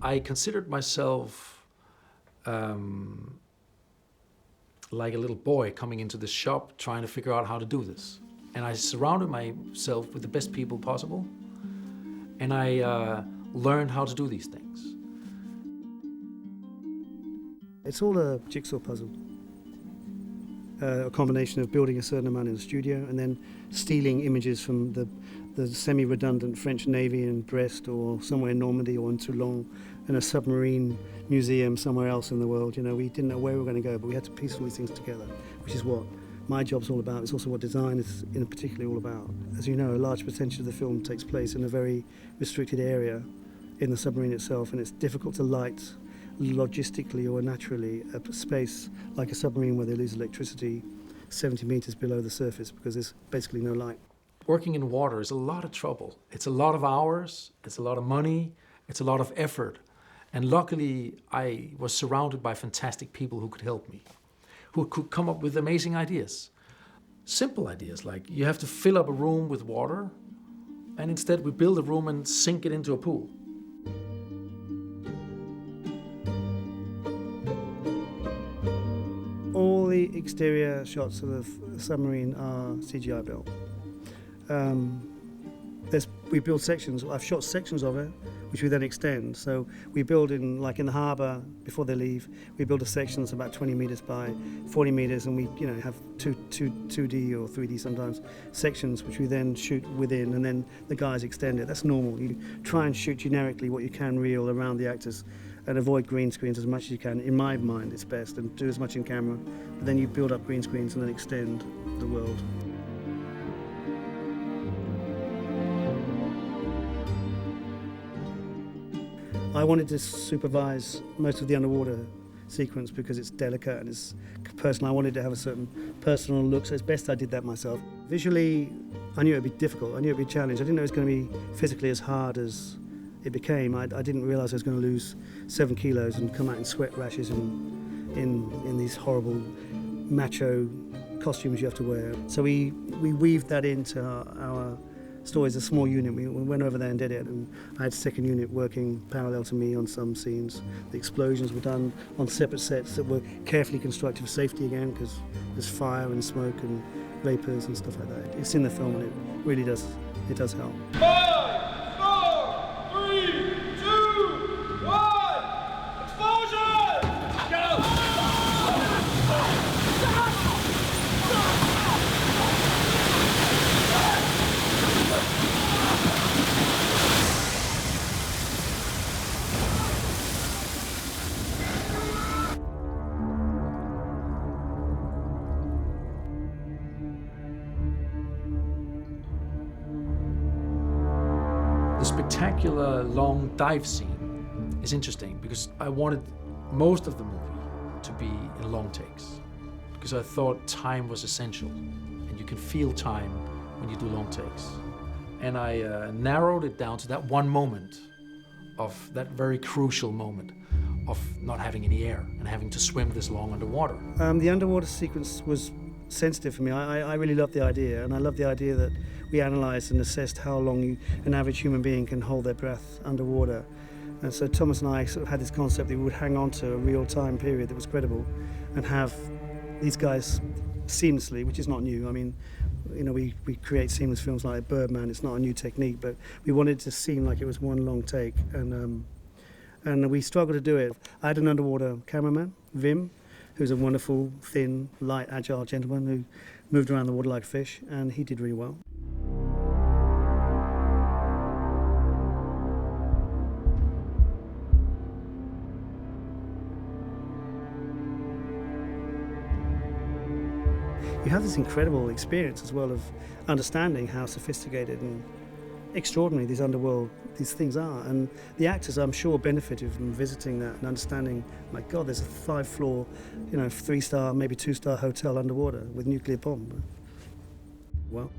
I considered myself like a little boy coming into this shop trying to figure out how to do this. And I surrounded myself with the best people possible, and I learned how to do these things. It's all a jigsaw puzzle. A combination of building a certain amount in the studio and then stealing images from the semi-redundant French Navy in Brest or somewhere in Normandy or in Toulon and a submarine museum somewhere else in the world. You know, we didn't know where we were going to go, but we had to piece all these things together, which is what my job's all about. It's also what design is in particular all about. As you know, a large percentage of the film takes place in a very restricted area in the submarine itself, and it's difficult to light logistically or naturally a space like a submarine where they lose electricity 70 meters below the surface because there's basically no light. Working in water is a lot of trouble. It's a lot of hours, it's a lot of money, it's a lot of effort. And luckily, I was surrounded by fantastic people who could help me, who could come up with amazing ideas. Simple ideas, like you have to fill up a room with water, and instead we build a room and sink it into a pool. All the exterior shots of the submarine are CGI built. We build sections. I've shot sections of it, which we then extend. So we build in the harbour before they leave. We build a section that's about 20 meters by 40 meters, and we have 2D or 3D sometimes sections, which we then shoot within, and then the guys extend it. That's normal. You try and shoot generically what you can real around the actors, and avoid green screens as much as you can. In my mind, it's best, and do as much in camera. But then you build up green screens and then extend the world. I wanted to supervise most of the underwater sequence because it's delicate and it's personal. I wanted to have a certain personal look, so it's best I did that myself. Visually, I knew it would be difficult. I knew it would be a challenge. I didn't know it was going to be physically as hard as it became. I didn't realise I was going to lose 7 kilos and come out in sweat rashes and in these horrible macho costumes you have to wear. So we weaved that into our story as a small unit. We went over there and did it, and I had a second unit working parallel to me on some scenes. The explosions were done on separate sets that were carefully constructed for safety again, because there's fire and smoke and vapours and stuff like that. It's in the film, and it really does help. 5, 4, 3, 2, 1, explosion! Go! The spectacular long dive scene is interesting because I wanted most of the movie to be in long takes, because I thought time was essential, and you can feel time when you do long takes. And I narrowed it down to that one moment, of that very crucial moment of not having any air and having to swim this long underwater. The underwater sequence was sensitive for me. I really loved the idea, and I loved the idea that we analysed and assessed how long an average human being can hold their breath underwater. And so Thomas and I sort of had this concept that we would hang on to a real time period that was credible and have these guys seamlessly, which is not new. I mean, we create seamless films like Birdman. It's not a new technique, but we wanted it to seem like it was one long take, and we struggled to do it. I had an underwater cameraman, Vim, who's a wonderful, thin, light, agile gentleman who moved around the water like a fish, and he did really well. You have this incredible experience as well of understanding how sophisticated and extraordinary these things are, and the actors, I'm sure, benefited from visiting that and understanding, my God, there's a 5-floor, 3-star, maybe 2-star hotel underwater with nuclear bomb. Well.